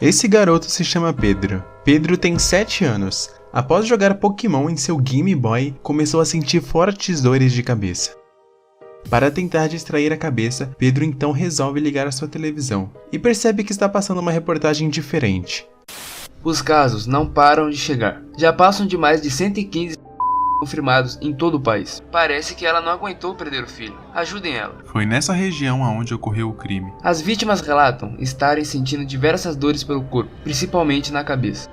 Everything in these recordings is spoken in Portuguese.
Esse garoto se chama Pedro. Pedro tem 7 anos. Após jogar Pokémon em seu Game Boy, começou a sentir fortes dores de cabeça. Para tentar distrair a cabeça, Pedro então resolve ligar a sua televisão e percebe que está passando uma reportagem diferente. Os casos não param de chegar. Já passam de mais de 115 confirmados em todo o país. Parece que ela não aguentou perder o filho. Ajudem ela. Foi nessa região aonde ocorreu o crime. As vítimas relatam estarem sentindo diversas dores pelo corpo, principalmente na cabeça.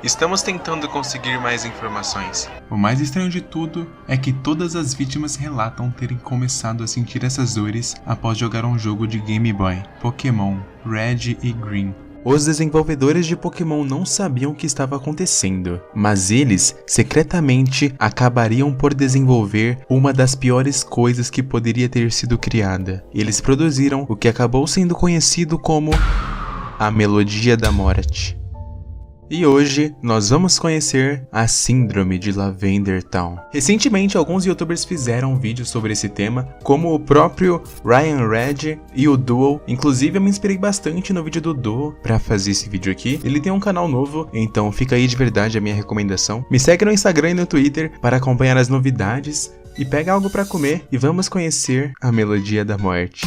Estamos tentando conseguir mais informações. O mais estranho de tudo é que todas as vítimas relatam terem começado a sentir essas dores após jogar um jogo de Game Boy, Pokémon Red e Green. Os desenvolvedores de Pokémon não sabiam o que estava acontecendo, mas eles, secretamente, acabariam por desenvolver uma das piores coisas que poderia ter sido criada. Eles produziram o que acabou sendo conhecido como a Melodia da Morte. E hoje, nós vamos conhecer a Síndrome de Lavender Town. Recentemente, alguns youtubers fizeram vídeos sobre esse tema, como o próprio Ryan Red e o Duo. Inclusive, eu me inspirei bastante no vídeo do Duo pra fazer esse vídeo aqui. Ele tem um canal novo, então fica aí de verdade a minha recomendação. Me segue no Instagram e no Twitter para acompanhar as novidades. E pega algo pra comer e vamos conhecer a Melodia da Morte.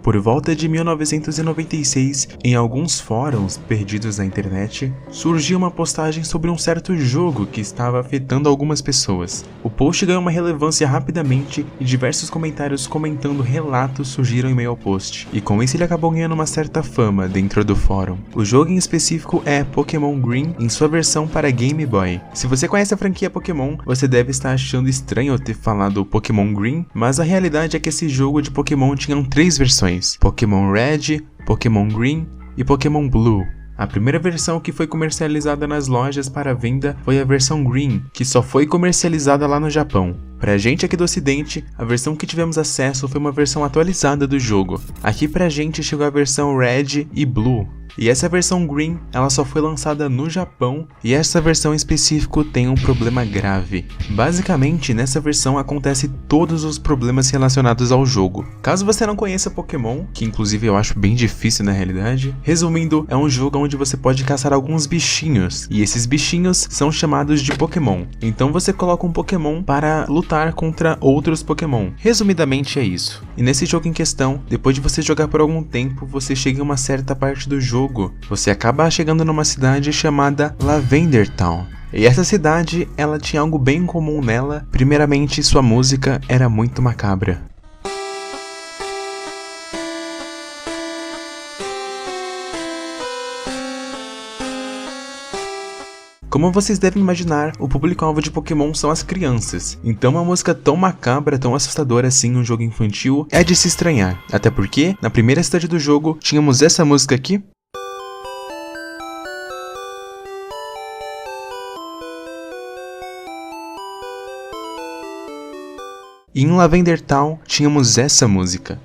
Por volta de 1996, em alguns fóruns perdidos na internet, surgiu uma postagem sobre um certo jogo que estava afetando algumas pessoas. O post ganhou uma relevância rapidamente e diversos comentários comentando relatos surgiram em meio ao post, e com isso ele acabou ganhando uma certa fama dentro do fórum. O jogo em específico é Pokémon Green em sua versão para Game Boy. Se você conhece a franquia Pokémon, você deve estar achando estranho eu ter falado Pokémon Green, mas a realidade é que esse jogo de Pokémon tinha 3 versões. Pokémon Red, Pokémon Green e Pokémon Blue. A primeira versão que foi comercializada nas lojas para venda foi a versão Green, que só foi comercializada lá no Japão. Pra gente aqui do ocidente, a versão que tivemos acesso foi uma versão atualizada do jogo. Aqui pra gente chegou a versão Red e Blue. E essa versão Green, ela só foi lançada no Japão, e essa versão em específico tem um problema grave. Basicamente, nessa versão acontece todos os problemas relacionados ao jogo. Caso você não conheça Pokémon, que inclusive eu acho bem difícil na realidade, resumindo, é um jogo onde você pode caçar alguns bichinhos, e esses bichinhos são chamados de Pokémon. Então você coloca um Pokémon para lutar contra outros Pokémon. Resumidamente é isso. E nesse jogo em questão, depois de você jogar por algum tempo, você chega em uma certa parte do jogo. Você acaba chegando numa cidade chamada Lavender Town. E essa cidade, ela tinha algo bem comum nela. Primeiramente, sua música era muito macabra. Como vocês devem imaginar, o público-alvo de Pokémon são as crianças. Então uma música tão macabra, tão assustadora assim em um jogo infantil, é de se estranhar. Até porque, na primeira cidade do jogo, tínhamos essa música aqui. E em Lavender Town, tínhamos essa música.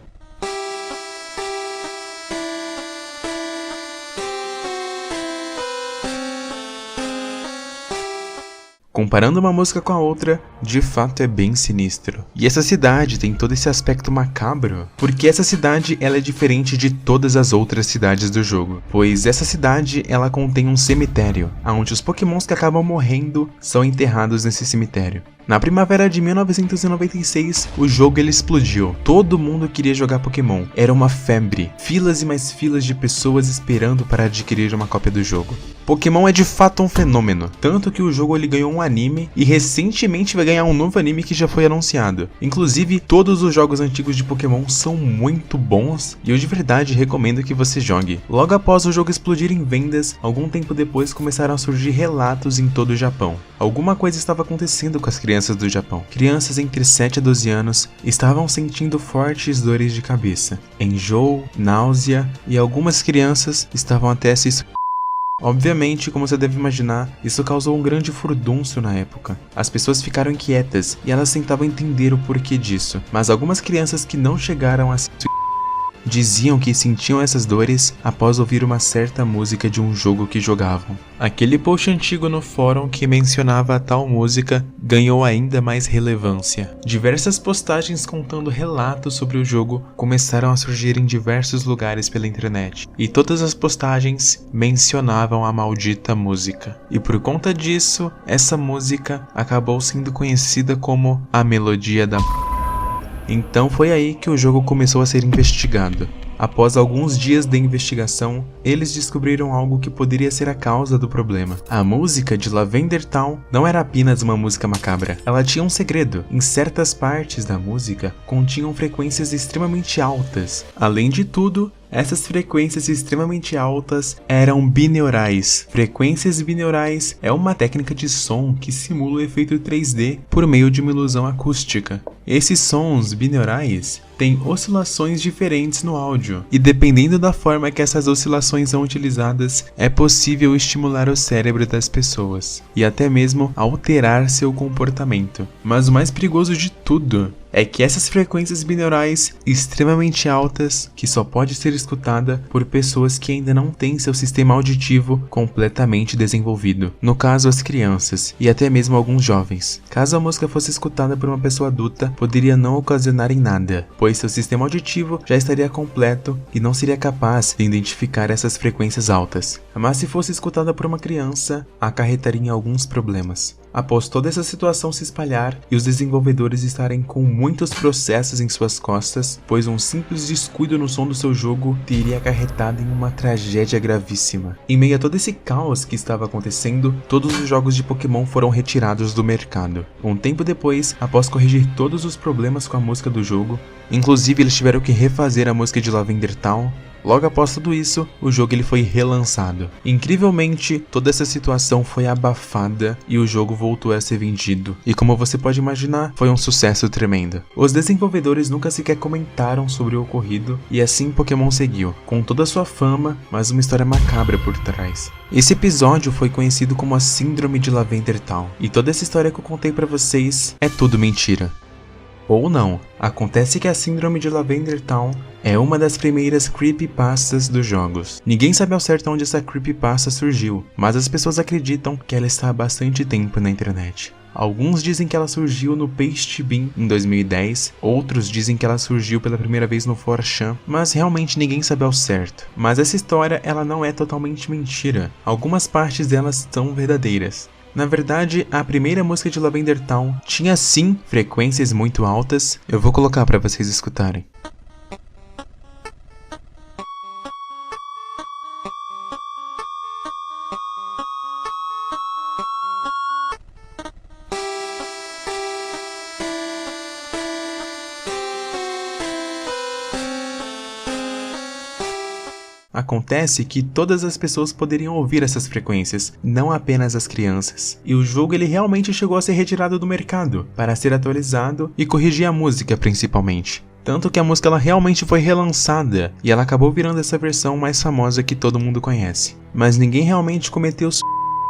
Comparando uma música com a outra, de fato é bem sinistro. E essa cidade tem todo esse aspecto macabro, porque essa cidade ela é diferente de todas as outras cidades do jogo, pois essa cidade ela contém um cemitério, onde os Pokémons que acabam morrendo são enterrados nesse cemitério. Na primavera de 1996, o jogo ele explodiu. Todo mundo queria jogar Pokémon. Era uma febre. Filas e mais filas de pessoas esperando para adquirir uma cópia do jogo. Pokémon é de fato um fenômeno. Tanto que o jogo ele ganhou um anime e recentemente vai ganhar um novo anime que já foi anunciado. Inclusive, todos os jogos antigos de Pokémon são muito bons e eu de verdade recomendo que você jogue. Logo após o jogo explodir em vendas, algum tempo depois começaram a surgir relatos em todo o Japão. Alguma coisa estava acontecendo com as crianças do Japão. Crianças entre 7 a 12 anos estavam sentindo fortes dores de cabeça, enjoo, náusea e algumas crianças estavam até se... Obviamente, como você deve imaginar, isso causou um grande furdúncio na época. As pessoas ficaram inquietas e elas tentavam entender o porquê disso, mas algumas crianças que não chegaram a se diziam que sentiam essas dores após ouvir uma certa música de um jogo que jogavam. Aquele post antigo no fórum que mencionava a tal música ganhou ainda mais relevância. Diversas postagens contando relatos sobre o jogo começaram a surgir em diversos lugares pela internet, e todas as postagens mencionavam a maldita música. E por conta disso, essa música acabou sendo conhecida como a melodia da... Então foi aí que o jogo começou a ser investigado. Após alguns dias de investigação, eles descobriram algo que poderia ser a causa do problema. A música de Lavender Town não era apenas uma música macabra, ela tinha um segredo. Em certas partes da música, continham frequências extremamente altas. Além de tudo, essas frequências extremamente altas eram bineurais. Frequências bineurais é uma técnica de som que simula o efeito 3D por meio de uma ilusão acústica. Esses sons bineurais têm oscilações diferentes no áudio, e dependendo da forma que essas oscilações são utilizadas, é possível estimular o cérebro das pessoas, e até mesmo alterar seu comportamento. Mas o mais perigoso de tudo é que essas frequências binaurais extremamente altas, que só pode ser escutada por pessoas que ainda não têm seu sistema auditivo completamente desenvolvido, no caso as crianças e até mesmo alguns jovens. Caso a música fosse escutada por uma pessoa adulta, poderia não ocasionar em nada, pois seu sistema auditivo já estaria completo e não seria capaz de identificar essas frequências altas. Mas se fosse escutada por uma criança, acarretaria em alguns problemas. Após toda essa situação se espalhar e os desenvolvedores estarem com muitos processos em suas costas, pois um simples descuido no som do seu jogo teria acarretado em uma tragédia gravíssima. Em meio a todo esse caos que estava acontecendo, todos os jogos de Pokémon foram retirados do mercado. Um tempo depois, após corrigir todos os problemas com a música do jogo, inclusive eles tiveram que refazer a música de Lavender Town. Logo após tudo isso, o jogo ele foi relançado. Incrivelmente, toda essa situação foi abafada e o jogo voltou a ser vendido. E como você pode imaginar, foi um sucesso tremendo. Os desenvolvedores nunca sequer comentaram sobre o ocorrido e assim Pokémon seguiu, com toda a sua fama, mas uma história macabra por trás. Esse episódio foi conhecido como a Síndrome de Lavender Town, e toda essa história que eu contei pra vocês é tudo mentira. Ou não, acontece que a Síndrome de Lavender Town é uma das primeiras creepypastas dos jogos. Ninguém sabe ao certo onde essa creepypasta surgiu, mas as pessoas acreditam que ela está há bastante tempo na internet. Alguns dizem que ela surgiu no Pastebin em 2010, outros dizem que ela surgiu pela primeira vez no 4chan, mas realmente ninguém sabe ao certo. Mas essa história ela não é totalmente mentira, algumas partes delas são verdadeiras. Na verdade, a primeira música de Lavender Town tinha sim frequências muito altas, eu vou colocar para vocês escutarem. Acontece que todas as pessoas poderiam ouvir essas frequências, não apenas as crianças. E o jogo ele realmente chegou a ser retirado do mercado, para ser atualizado e corrigir a música principalmente. Tanto que a música ela realmente foi relançada, e ela acabou virando essa versão mais famosa que todo mundo conhece. Mas ninguém realmente cometeu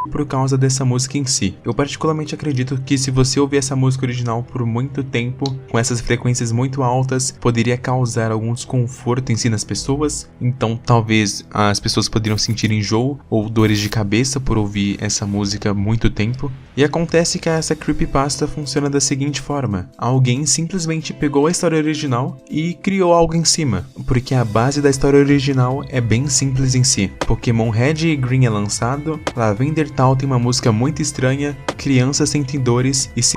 por causa dessa música em si. Eu particularmente acredito que se você ouvir essa música original por muito tempo, com essas frequências muito altas, poderia causar algum desconforto em si nas pessoas, então talvez as pessoas poderiam sentir enjoo ou dores de cabeça por ouvir essa música muito tempo. E acontece que essa creepypasta funciona da seguinte forma: alguém simplesmente pegou a história original e criou algo em cima, porque a base da história original é bem simples em si. Pokémon Red e Green é lançado, Lavender Town tem uma música muito estranha, crianças sentem dores e se...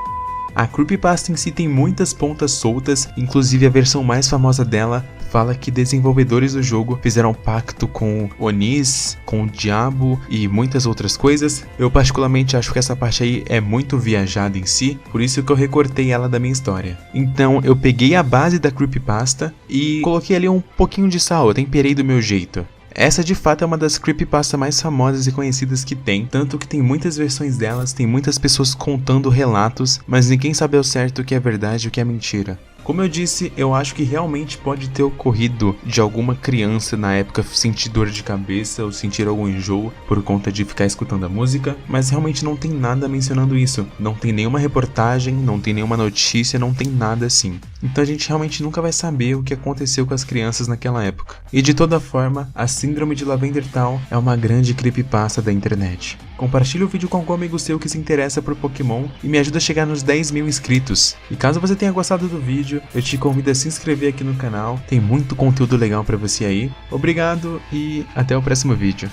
A creepypasta em si tem muitas pontas soltas, inclusive a versão mais famosa dela fala que desenvolvedores do jogo fizeram um pacto com Onis, com o diabo e muitas outras coisas. Eu particularmente acho que essa parte aí é muito viajada em si, por isso que eu recortei ela da minha história. Então eu peguei a base da creepypasta e coloquei ali um pouquinho de sal, eu temperei do meu jeito. Essa de fato é uma das creepypastas mais famosas e conhecidas que tem, tanto que tem muitas versões delas, tem muitas pessoas contando relatos, mas ninguém sabe ao certo o que é verdade e o que é mentira. Como eu disse, eu acho que realmente pode ter ocorrido de alguma criança na época sentir dor de cabeça ou sentir algum enjoo por conta de ficar escutando a música, mas realmente não tem nada mencionando isso. Não tem nenhuma reportagem, não tem nenhuma notícia, não tem nada assim. Então a gente realmente nunca vai saber o que aconteceu com as crianças naquela época. E de toda forma, a síndrome de Lavender Town é uma grande creepypasta da internet. Compartilhe o vídeo com algum amigo seu que se interessa por Pokémon e me ajuda a chegar nos 10 mil inscritos. E caso você tenha gostado do vídeo, eu te convido a se inscrever aqui no canal, tem muito conteúdo legal pra você aí. Obrigado e até o próximo vídeo.